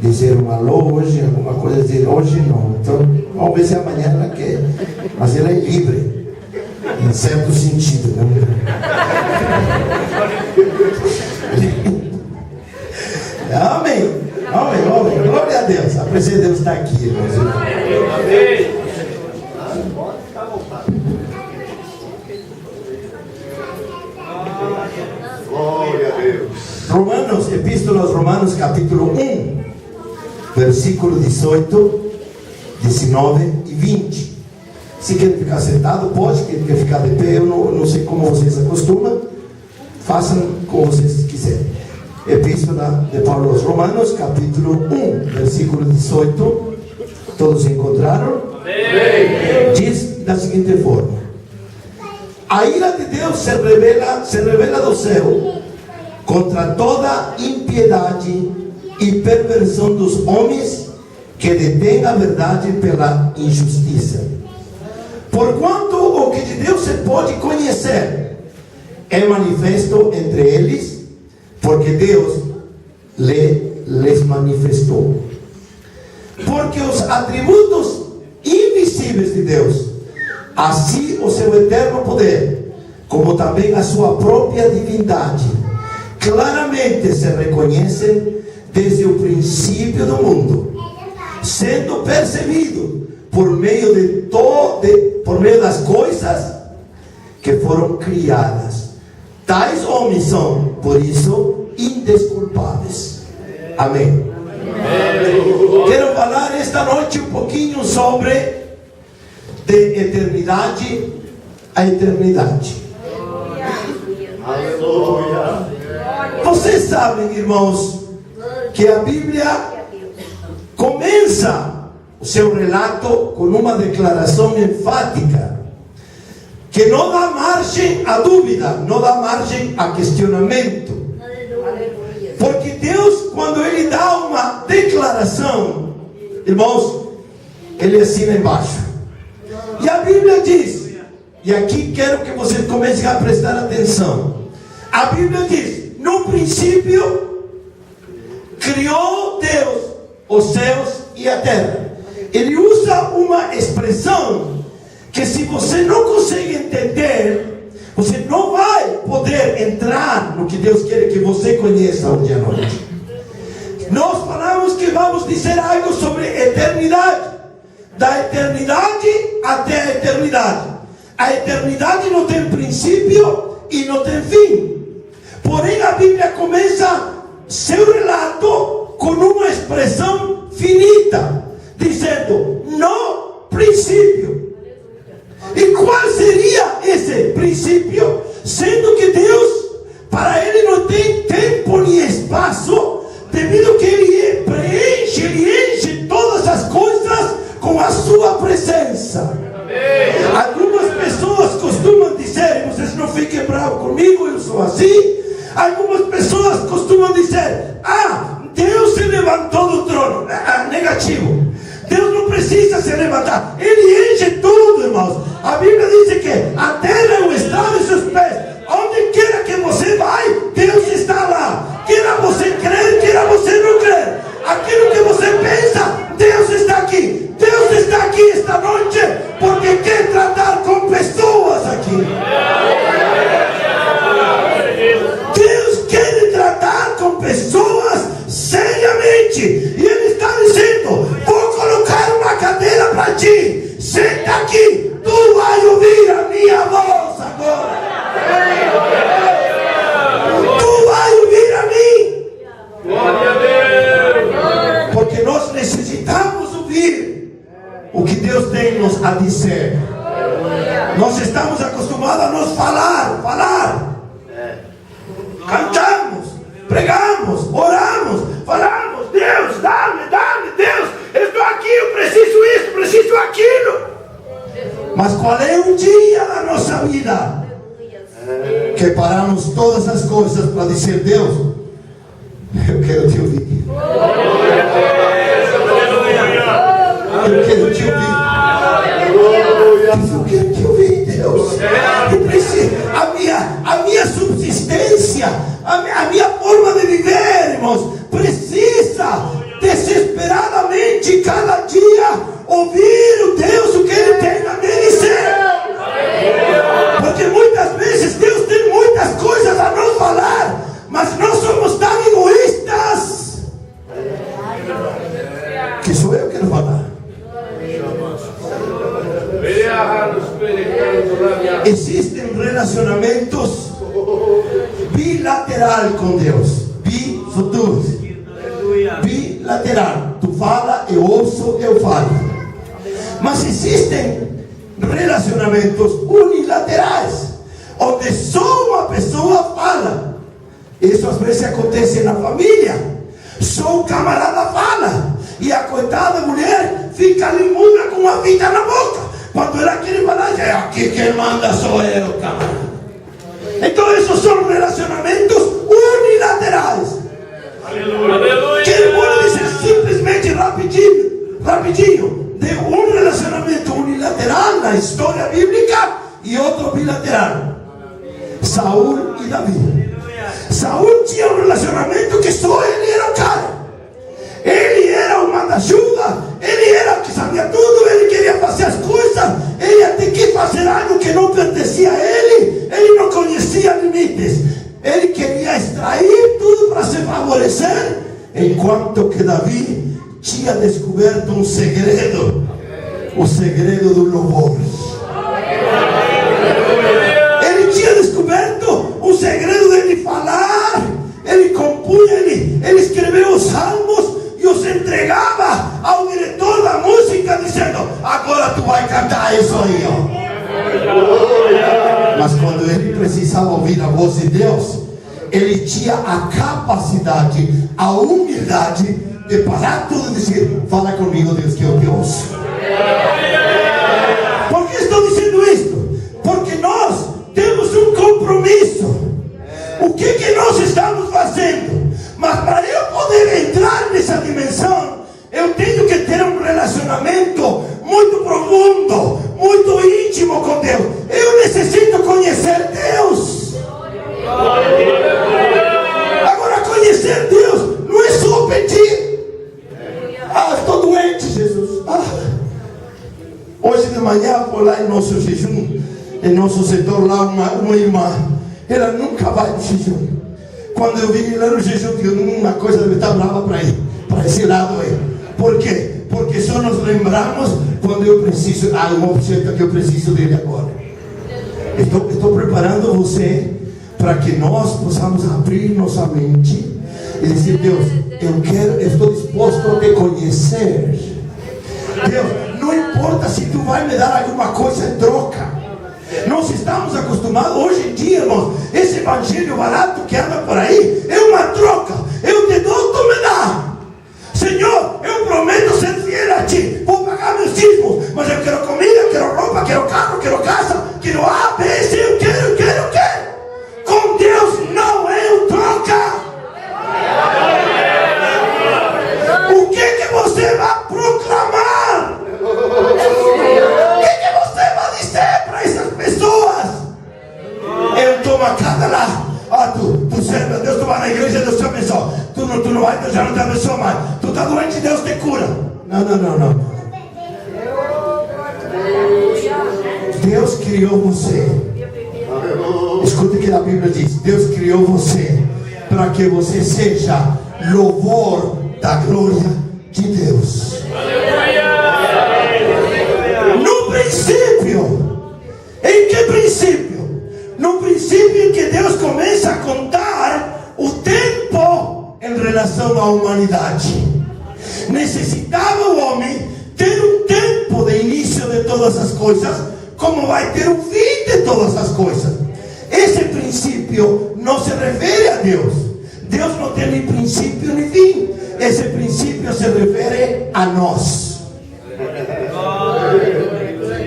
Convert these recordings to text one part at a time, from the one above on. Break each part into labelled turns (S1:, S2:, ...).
S1: dizer um alô hoje, alguma coisa, dizer hoje não. Então, vamos ver se amanhã ela quer. Mas ela é livre, em certo sentido, né? Amém. Amém. Glória a Deus. A presença de Deus está aqui, irmãos. Amém.
S2: Glória a Deus.
S1: Romanos, Epístola aos Romanos, capítulo 1, versículo 18, 19 e 20. Se quer ficar sentado, pode. Quem quer ficar de pé, eu não sei como vocês acostumam. Façam como vocês quiserem. Epístola de Paulo aos Romanos, capítulo 1, versículo 18. Todos encontraram? Amém. Diz da seguinte forma: a ira de Deus se revela do céu contra toda impiedade e perversão dos homens que detêm a verdade pela injustiça. Porquanto o que de Deus se pode conhecer é manifesto entre eles, porque Deus lhes manifestou. Porque os atributos invisíveis de Deus, assim o seu eterno poder, como também a sua própria divindade, claramente se reconhecem desde o princípio do mundo, sendo percebido por meio das coisas que foram criadas. Tais homens são, por isso, indesculpáveis. Amém. Quero falar esta noite um pouquinho sobre de eternidade a eternidade.
S2: Aleluia.
S1: Vocês sabem, irmãos, que a Bíblia começa o seu relato com uma declaração enfática, que não dá margem à dúvida, não dá margem a questionamento. Porque Deus, quando Ele dá uma declaração, irmãos, Ele assina embaixo. E a Bíblia diz, e aqui quero que vocês comecem a prestar atenção. A Bíblia diz: no princípio criou Deus os céus e a terra. Ele usa uma expressão que, se você não consegue entender, você não vai poder entrar no que Deus quer que você conheça hoje à noite. Nós falamos que vamos dizer algo sobre eternidade, da eternidade até a eternidade. A eternidade não tem princípio e não tem fim. Porém, a Bíblia começa seu relato com uma expressão finita, dizendo: no princípio. E qual seria esse princípio? Sendo que Deus, para Ele não tem tempo nem espaço, devido que Ele preenche, Ele enche todas as coisas com a sua presença. Algumas pessoas costumam dizer, e vocês não fiquem bravos comigo, eu sou assim. Algumas pessoas costumam dizer: Deus se levantou do trono. Negativo. Deus não precisa se levantar, Ele enche tudo, irmãos. A Bíblia diz que a terra é o estrado de seus pés. Onde queira que você vai, Deus está lá. Queira você crer, queira você não crer, aquilo que você pensa, Deus está aqui. Deus está aqui esta noite porque quer tratar com pessoas aqui. Deus quer tratar com pessoas seriamente. E Ele está dizendo: vou colocar uma cadeira para ti. Senta aqui. Tu vai ouvir a minha voz agora. Tu vai ouvir a mim. Porque nós necessitamos ouvir o que Deus tem nos a dizer. Nós estamos acostumados a nos falar. Cantamos, pregamos, oramos, falamos: Deus, dá-me, Deus, eu estou aqui, eu preciso isso, preciso aquilo. Mas qual é o dia da nossa vida que paramos todas as coisas para dizer: Deus, eu quero te ouvir. Eu quero te ouvir. Eu quero te ouvir, Deus. Eu preciso, a minha subsistência, a minha forma de viver, irmãos, precisa desses gente cada dia ouvir o Deus, o que Ele tem a me dizer. Porque muitas vezes Deus tem muitas coisas a nos falar, mas nós somos tão egoístas que sou eu que quero falar. Existem relacionamentos bilateral com Deus, bifuturos, bilateral. Tu fala, eu ouço, eu falo. Mas existem relacionamentos unilaterais, onde só uma pessoa fala. Isso às vezes acontece na família. Só o camarada fala, e a coitada mulher fica ali muda com a vida na boca. Quando ela quer falar, aqui quem manda sou eu, camarada. Então esses são relacionamentos unilaterais. Aleluia. Que pode dizer simplesmente rapidinho, de um relacionamento unilateral na história bíblica e outro bilateral. Saul e Davi. Saul tinha um relacionamento que só ele era o cara. Ele era o manda-chuva, ele era o que sabia tudo, ele queria fazer as coisas, ele até que fazer algo que não pertencia a ele não conhecia limites. Ele queria extrair tudo para se favorecer, enquanto que Davi tinha descoberto um segredo, o segredo do louvor. Ele tinha descoberto um segredo dele falar, ele compunha, ele escreveu os salmos e os entregava ao diretor da música, dizendo: agora tu vai cantar isso aí, ó. Mas quando ele precisava ouvir a voz de Deus, ele tinha a capacidade, a humildade de parar tudo e dizer: fala comigo, Deus, que eu te ouço. Por que estou dizendo isto? Porque nós temos um compromisso. O que nós estamos fazendo? Mas para eu poder entrar nessa dimensão, eu tenho que ter um relacionamento muito profundo, muito íntimo com Deus. Eu necessito conhecer Deus. Agora, conhecer Deus não é só pedir: estou doente, Jesus. Hoje de manhã, por lá em nosso jejum, em nosso setor lá, uma irmã, ela nunca vai no jejum. Quando eu vi ela no jejum, eu digo: uma coisa deve estar brava para ir, para esse lado aí. Por quê? Porque só nos lembramos quando eu preciso, um objeto que eu preciso dele agora. Estou preparando você para que nós possamos abrir nossa mente e dizer: Deus, estou disposto a te conhecer. Deus, não importa se tu vai me dar alguma coisa em troca. Nós estamos acostumados hoje em dia, irmãos, esse evangelho barato que anda por aí é uma troca. Eu te dou, tu me dá. Senhor, eu prometo ser fiel a ti, vou pagar meus dízimos, mas eu quero comida, eu quero roupa, quero carro, quero casa, quero A, B, C, eu quero. Com Deus não é um troca. O que você vai proclamar? O que você vai dizer para essas pessoas? Eu estou marcada lá. Tu serve a Deus, tu vai na igreja, Deus te abençoa. Tu não vai, Deus já não te abençoa mais. Tu está doente, Deus te cura. Não. Deus criou você. Escute o que a Bíblia diz: Deus criou você para que você seja louvor da glória de Deus. No princípio, em que princípio? No princípio em que Deus começa a contar o tempo em relação à humanidade. Necessitava o homem ter um tempo de início de todas as coisas, como vai ter um fim de todas as coisas. Esse princípio não se refere a Deus. Deus não tem nem princípio nem fim. Esse princípio se refere a nós.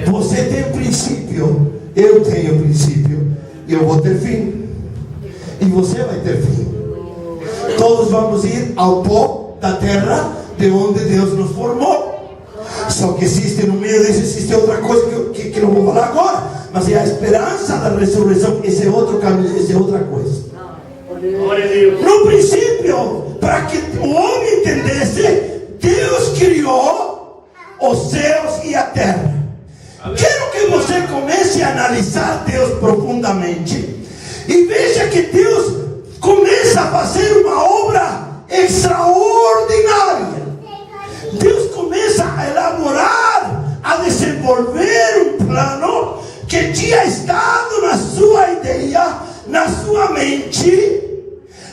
S1: Você tem princípio, eu tenho princípio, e eu vou ter fim, e você vai ter fim. Todos vamos ir ao pó da terra de onde Deus nos formou. Só que existe no meio disso, existe outra coisa que não vou falar agora, mas é a esperança da ressurreição. Esse é outro caminho, essa é outra coisa. No princípio, para que o homem entendesse, Deus criou os céus e a terra. Quero que você comece a analisar Deus profundamente e veja que Deus começa a fazer uma obra extraordinária. Deus começa a elaborar, a desenvolver um plano que tinha estado na sua ideia, na sua mente,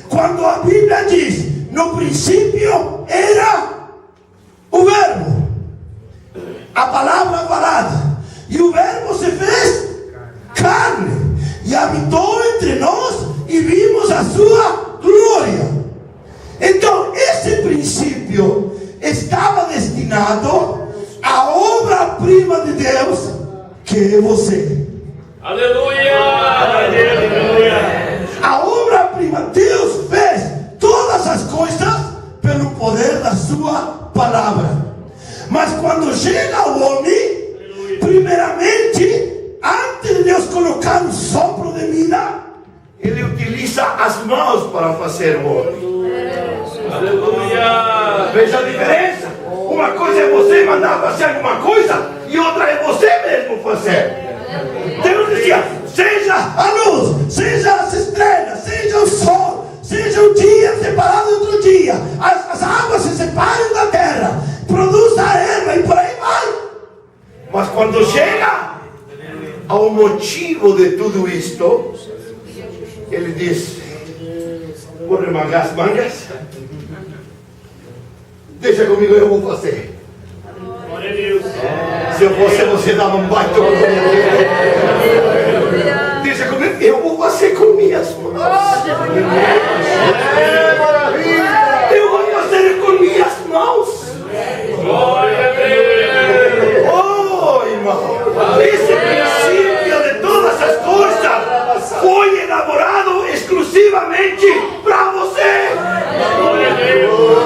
S1: quando a Bíblia diz: no princípio era o Verbo, a palavra falada, e o Verbo se fez carne e habitou entre nós e vimos a sua glória. Então esse princípio estava destinado à obra-prima de Deus, que é você.
S3: Aleluia! Aleluia!
S1: A obra-prima, Deus fez todas as coisas pelo poder da sua palavra. Mas quando chega o homem, primeiramente, antes de Deus colocar um sopro de vida,
S2: Ele utiliza as mãos para fazer o homem.
S3: Aleluia!
S2: Veja a diferença. Uma coisa é você mandar fazer alguma coisa e outra é você mesmo fazer.
S1: Deus dizia: seja a luz, seja as estrelas, seja o sol, seja o dia separado de outro dia, as águas se separam da terra, produza a erva e por aí vai.
S2: Mas quando chega ao motivo de tudo isto, Ele diz: vou remangar as mangas. Deixa comigo, eu vou fazer.
S3: Glória a Deus!
S2: Se eu fosse você, dava um baita. Deixa comigo, eu vou fazer com minhas mãos. Eu vou fazer com minhas mãos.
S3: Glória a Deus!
S2: Oh, irmão, esse princípio de todas as coisas foi elaborado exclusivamente para você.
S3: Glória a Deus!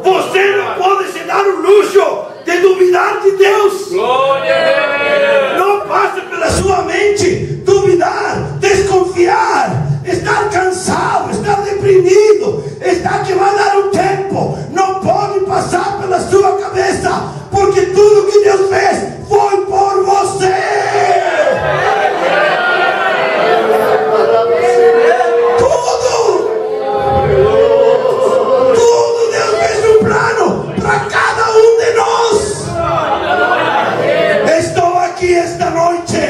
S2: Você não pode se dar o luxo de duvidar de Deus.
S3: Glória a Deus!
S1: Não passe pela sua mente duvidar, desconfiar, estar cansado, estar deprimido, estar que vai dar um tempo. Não pode passar pela sua cabeça, porque tudo que Deus fez foi por você. Tudo Deus fez um plano para cada um de nós. Estou aqui esta noite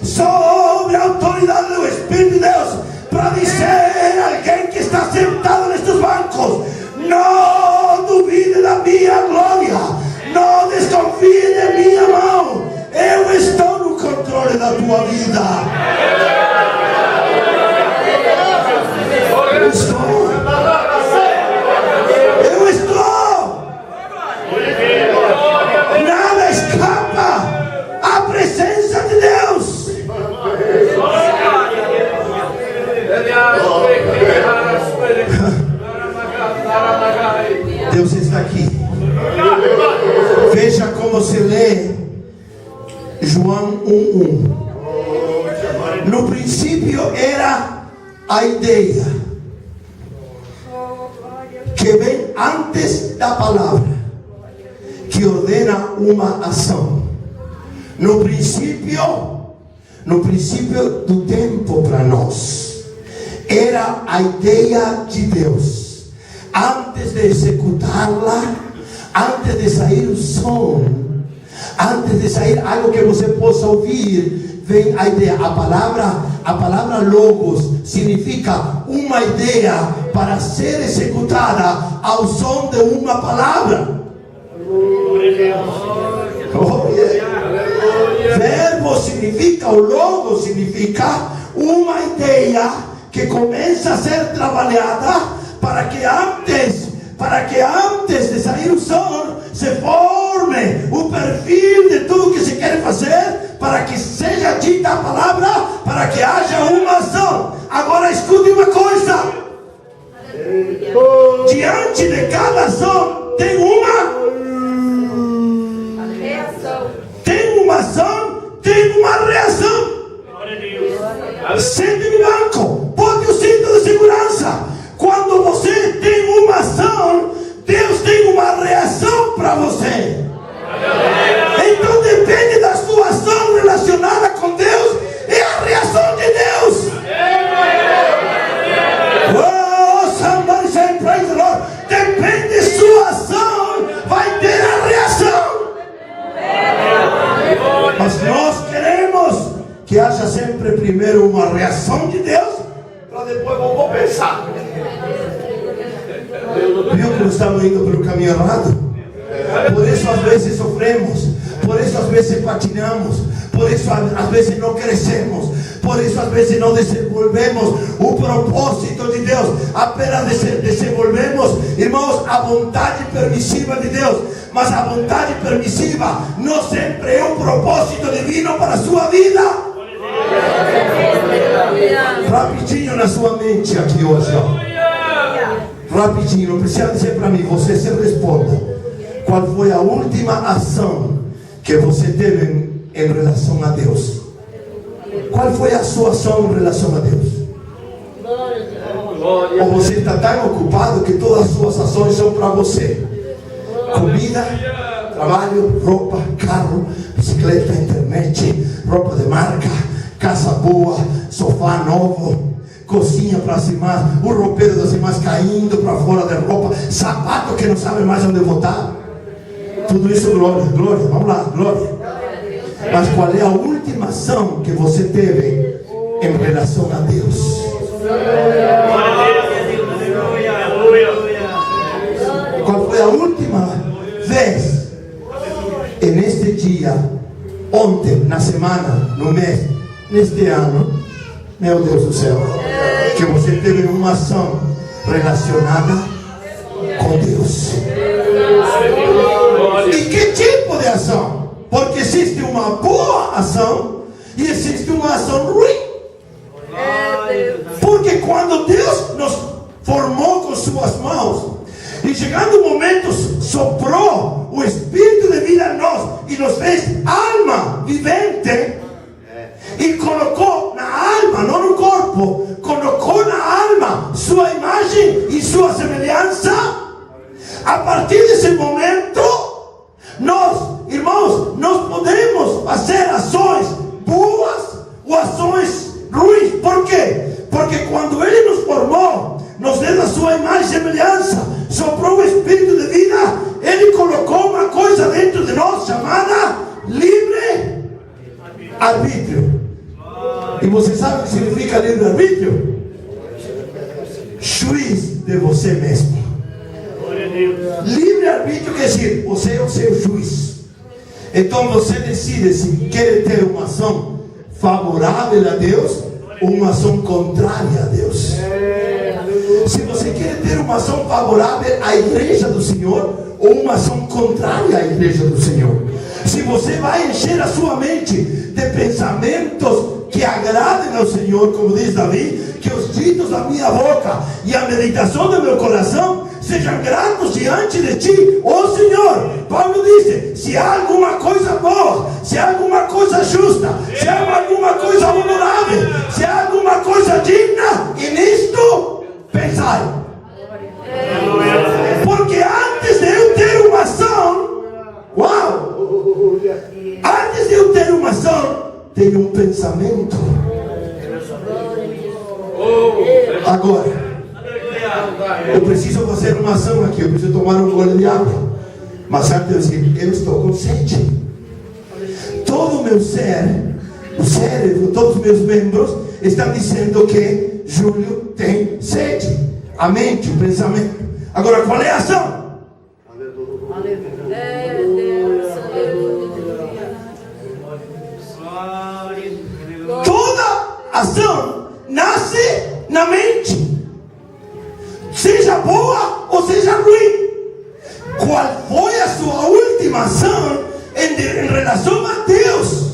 S1: sobre a autoridade do Espírito de Deus para dizer a alguém que está sentado nestes bancos: não duvide da minha glória, não desconfie de minha mão. Eu estou no controle da tua vida. Eu estou. Nada escapa à presença de Deus. Deus está aqui. Veja como se lê João 1:1. No princípio era a ideia que vem antes da palavra, que ordena uma ação. No princípio do tempo para nós, era a ideia de Deus. Antes de executá-la, antes de sair o som, antes de sair algo que você possa ouvir, vem a ideia. A palavra logos significa uma ideia para ser executada ao som de uma palavra. Oh, yeah. Verbo significa, o logo significa uma ideia que começa a ser trabalhada para que antes de sair o som se forme o perfil de tudo que se quer fazer, para que seja dita a palavra, para que haja uma ação. Agora escute uma coisa: diante de cada ação tem uma ação, tem uma reação. Sente no banco, bote o cinto de segurança. Quando você tem uma ação, Deus tem uma reação para você. primeiro uma reação de Deus,
S2: para depois vou pensar.
S1: Viu que estamos indo pelo caminho errado? Por isso às vezes sofremos, por isso às vezes patinamos, por isso às vezes não crescemos, por isso às vezes não desenvolvemos o propósito de Deus, apenas desenvolvemos, irmãos, a vontade permissiva de Deus. Mas a vontade permissiva não sempre é um propósito divino para a sua vida. Rapidinho na sua mente aqui hoje, ó. Rapidinho, não precisa dizer para mim, você se responda. Qual foi a última ação que você teve em relação a Deus? Qual foi a sua ação em relação a Deus? Ou você está tão ocupado que todas as suas ações são para você? Comida, trabalho, roupa, carro, bicicleta, internet, roupa de marca, casa boa, sofá novo, cozinha para as irmãs, o roupeiro das irmãs caindo para fora da roupa, sapato que não sabe mais onde botar. Tudo isso, glória, glória, vamos lá, glória. Mas qual é a última ação que você teve em relação a Deus? Qual foi a última vez, neste dia, ontem, na semana, no mês, neste ano, meu Deus do céu, que você teve uma ação relacionada com Deus? E que tipo de ação? Porque existe uma boa ação e existe uma ação ruim. Porque quando Deus nos formou com suas mãos, e chegando o momento, soprou o Espírito de vida em nós e nos fez alma vivente, e colocou na alma, não no corpo, colocou na alma sua imagem e sua semelhança. A partir desse momento, nós, irmãos, nós podemos fazer ações boas ou ações ruins. Por quê? Porque quando Ele nos formou, nos deu a sua imagem e semelhança, soprou o Espírito de vida, Ele colocou uma coisa dentro de nós chamada livre arbítrio. E você sabe o que significa livre arbítrio? Juiz de você mesmo. Livre arbítrio quer dizer, você é o seu juiz. Então você decide se quer ter uma ação favorável a Deus ou uma ação contrária a Deus. Se você quer ter uma ação favorável à igreja do Senhor ou uma ação contrária à igreja do Senhor. Se você vai encher a sua mente de pensamentos que agradem ao Senhor, como diz Davi, que os ditos da minha boca e a meditação do meu coração sejam gratos diante de ti, ó Senhor. Paulo disse: se há alguma coisa boa, se há alguma coisa justa, se há alguma coisa honorável, se há alguma coisa digna, e nisto pensai. Porque antes de eu ter uma ação, antes de eu ter uma ação, tenho um pensamento. Agora, eu preciso fazer uma ação aqui, eu preciso tomar um gole de água. Mas antes eu dizer, eu estou com sede. Todo o meu ser, o cérebro, todos os meus membros estão dizendo que Júlio tem sede. A mente, o pensamento. Agora, qual é a ação? Toda ação nasce na mente, seja boa ou seja ruim. Qual foi a sua última ação em relação a Deus?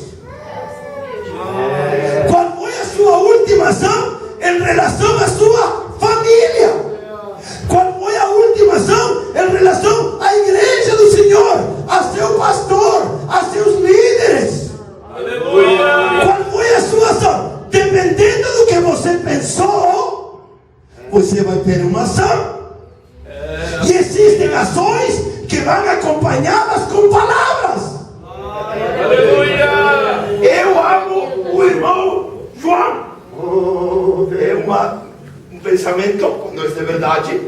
S1: Qual foi a sua última ação em relação à sua família? Qual foi a última ação em relação à igreja do Senhor, a seu pastor, a seus líderes? Aleluia. Qual foi a sua ação? Dependendo do que você pensou, você vai ter uma ação. E existem ações que vão acompanhadas com palavras.
S2: Aleluia. Eu amo o irmão João. É um pensamento, quando é de verdade.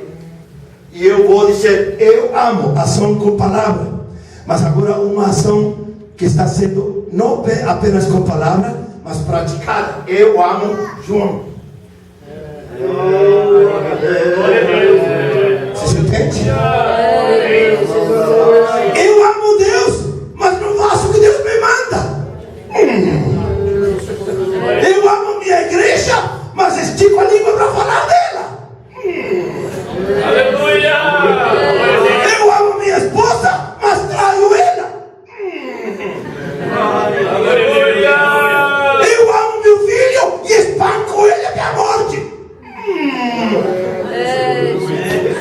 S2: E eu vou dizer, eu amo, ação com palavra. Mas agora uma ação que está sendo não apenas com palavra, mas
S1: mas praticada.
S2: Eu amo João.
S1: Você entende? Eu amo Deus, mas não faço o que Deus me manda. Eu amo minha igreja, mas estico a língua para falar dela.
S3: Aleluia!
S1: Eu amo minha esposa, mas traio ela.
S3: Aleluia!
S1: Eu amo meu filho e espanco ele até a morte.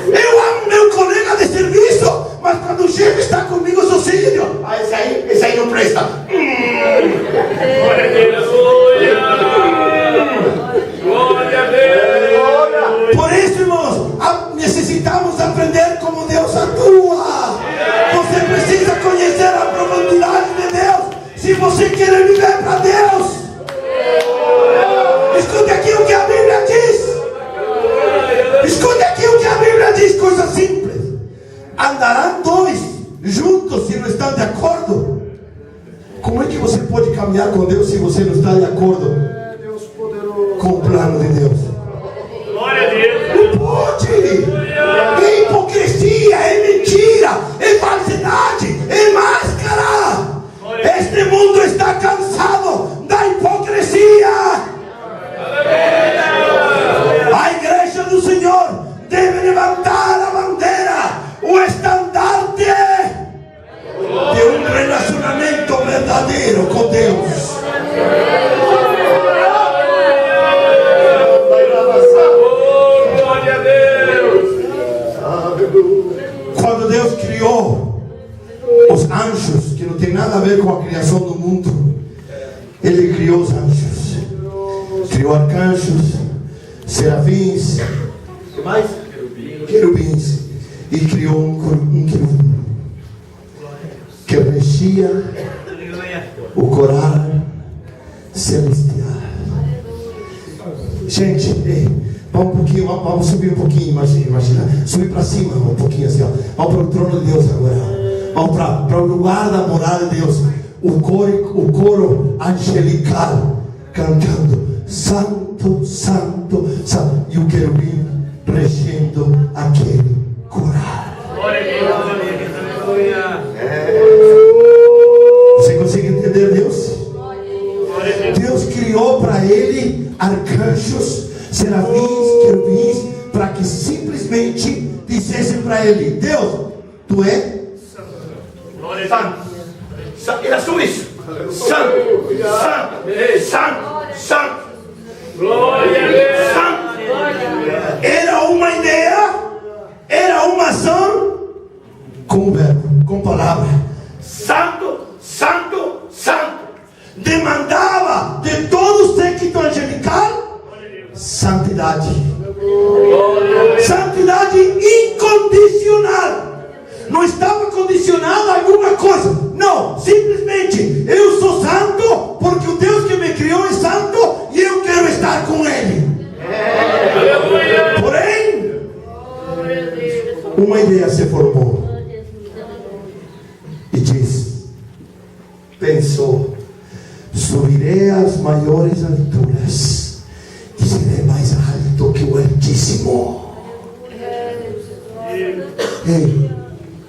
S1: Eu amo meu colega de serviço, mas quando o chefe está comigo, eu sou filho.
S2: Ah, esse aí não presta.
S3: Glória a Deus! Glória a Deus!
S1: Por isso, irmãos, necessitamos aprender como Deus atua. Você precisa conhecer a profundidade de Deus se você quer viver para Deus. Escute aqui o que a Bíblia diz. Escute aqui o que a Bíblia diz, coisa simples. Andarão dois juntos se não estão de acordo? Como é que você pode caminhar com Deus se você não está de acordo com o plano de Deus?
S3: Glória a Deus!
S1: Não pode! É hipocrisia, é mentira, é falsidade, é máscara. Este mundo está cansado da hipocrisia. A igreja do Senhor deve levantar a bandeira, o estandarte de um relacionamento verdadeiro com Deus.
S3: Glória a Deus!
S1: Quando Deus criou os anjos, que não tem nada a ver com a criação do mundo, Ele criou os anjos, criou arcanjos, serafins, que mais? Querubins, e criou um querubim que regia o coral celestial. Gente, vamos um pouquinho, vamos subir um pouquinho, imagina, subir para cima um pouquinho assim, ó. Vamos para o trono de Deus agora. Vamos para o lugar da morada de Deus. O coro angelical cantando Santo, Santo, Santo, e o querubim regendo aquele coral.
S3: Glória a Deus! Aleluia!
S1: Você consegue entender Deus?
S3: Glória a Deus!
S1: Deus criou para ele arcanjos, serafins, querubins, para que simplesmente dissessem para ele: Deus, tu é
S3: Glória a Deus!
S2: Santo. Era só isso. Santo, santo, santo, santo.
S3: Glória a Deus!
S2: Santo.
S1: Era uma ideia, era uma ação com verbo, com palavra.
S2: Santo, santo, santo.
S1: Demandava de todo o séquito angelical santidade. Santidade incondicional. Não estava condicionado a alguma coisa. Não, simplesmente eu sou santo porque o Deus que me criou é santo e eu quero estar com Ele. Porém, uma ideia se formou e diz: pensou, subirei às maiores alturas e serei mais alto que o Altíssimo. Ei,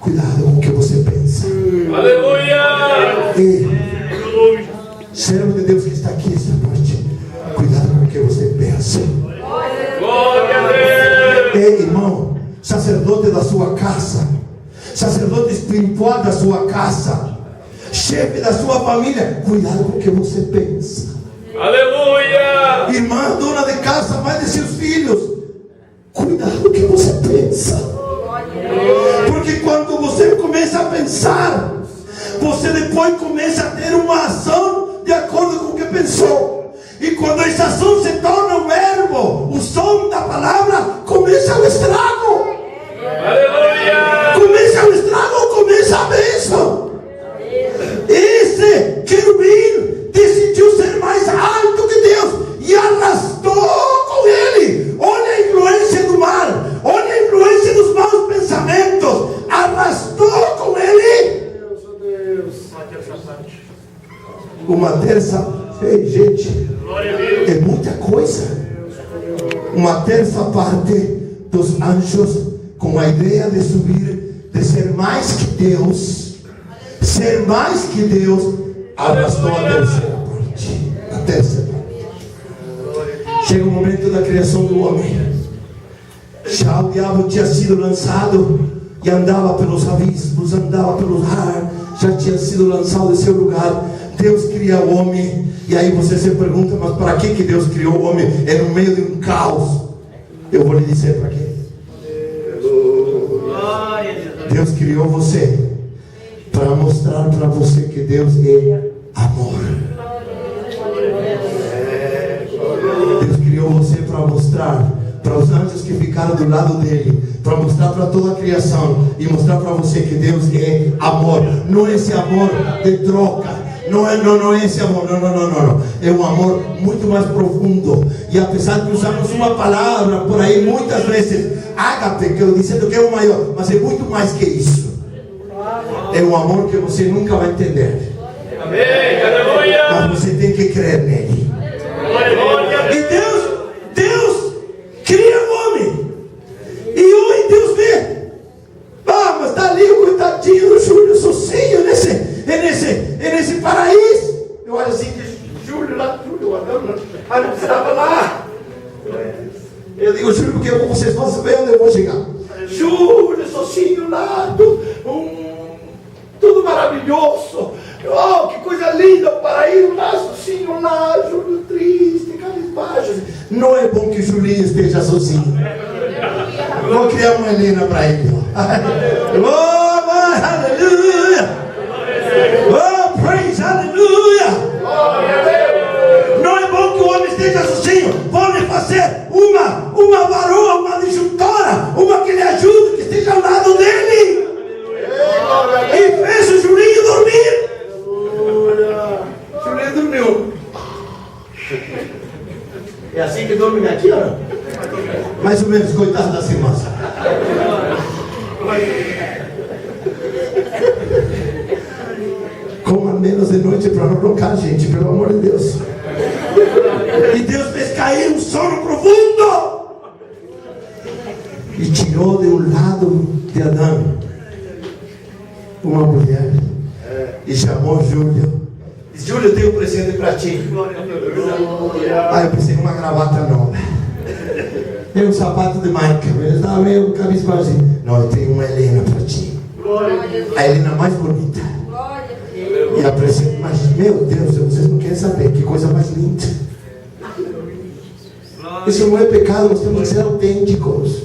S1: cuidado com o que você pensa.
S3: Aleluia!
S1: Ei, servo de Deus que está aqui esta noite, cuidado com o que você pensa.
S3: Glória a Deus!
S1: Ei, irmão, sacerdote da sua casa, sacerdote espiritual da sua casa, chefe da sua família, cuidado com o que você pensa.
S3: Aleluia!
S1: Irmã, dona de casa, mãe de seus filhos, cuidado com o que você pensa. Porque quando você começa a pensar, você depois começa a ter uma ação de acordo com o que pensou. E quando essa ação se torna um verbo, o som da palavra, começa o estrago.
S3: Aleluia!
S1: Começa o estrago ou começa a bênção. Esse querubim decidiu ser mais alto que Deus e arrastou com ele. Olha a influência do mal, olha a influência dos maus pensamentos. Arrastou com ele uma terça Ei, gente, é muita coisa. Uma terça parte dos anjos com a ideia de subir, de ser mais que Deus, arrastou a terceira parte. A terceira parte. Chega o momento da criação do homem. Já o diabo tinha sido lançado e andava pelos abismos, andava pelos ar, já tinha sido lançado em seu lugar. Deus cria o homem, e aí você se pergunta, mas para que Deus criou o homem? É no meio de um caos. Eu vou lhe dizer para quê. Deus criou você para mostrar para você que Deus é amor. Deus criou você para mostrar para os anjos que ficaram do lado dele, para mostrar para toda a criação e mostrar para você que Deus é amor. Não é esse amor de troca, não é esse amor, não. É um amor muito mais profundo. E apesar de usarmos uma palavra por aí muitas vezes, ágape, que eu dizendo que é o maior, mas é muito mais que isso. É um amor que você nunca vai entender.
S3: Amém. Aleluia.
S1: Mas você tem que crer nele. E Deus cria o homem. E hoje Deus vê. Mas está ali o coitadinho do Júlio sozinho nesse paraíso. Eu olho assim, Júlio andando, mas não precisava lá. Eu digo, Júlio, porque vocês vão saber onde eu vou chegar. Júlio sozinho lá, tudo maravilhoso. Oh, que coisa linda, o paraíso lá, sozinho lá, Júlio triste, cabisbaixo. Não é bom que o Julinho esteja sozinho. Vou criar uma Helena para ele. Oh, aleluia! Oh, praise, aleluia! Não é bom que o homem esteja sozinho. Vamos fazer uma varoa, uma disjuntora, uma que lhe ajude, que esteja ao lado dele. E fez o Julinho dormir. Julinho dormiu. É assim que dorme aqui, ó? Mais ou menos, coitado das irmãs. Coma menos de noite para não roncar, gente, pelo amor de Deus. E Deus fez cair um sono profundo e tirou de um lado de Adão uma mulher e chamou Júlio. Disse, Júlio, eu tenho um presente para ti. Eu pensei numa gravata nova. E um sapato de marca. Ele estava meio cabisbaixo. Não, eu tenho uma Helena para ti. A Helena mais bonita. E a presente, mas meu Deus, vocês não querem saber que coisa mais linda. Isso não é pecado, nós temos que ser autênticos.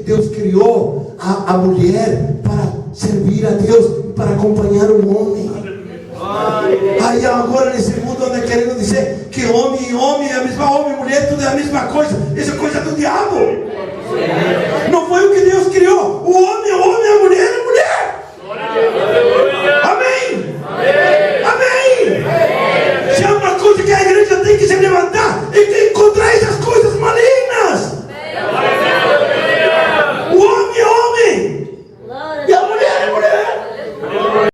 S1: Deus criou a mulher para servir a Deus, para acompanhar o homem. Aí agora nesse mundo anda querendo dizer que homem é a mesma, homem e mulher tudo é a mesma coisa. Isso é coisa do diabo. Não foi o que Deus criou. O homem, a mulher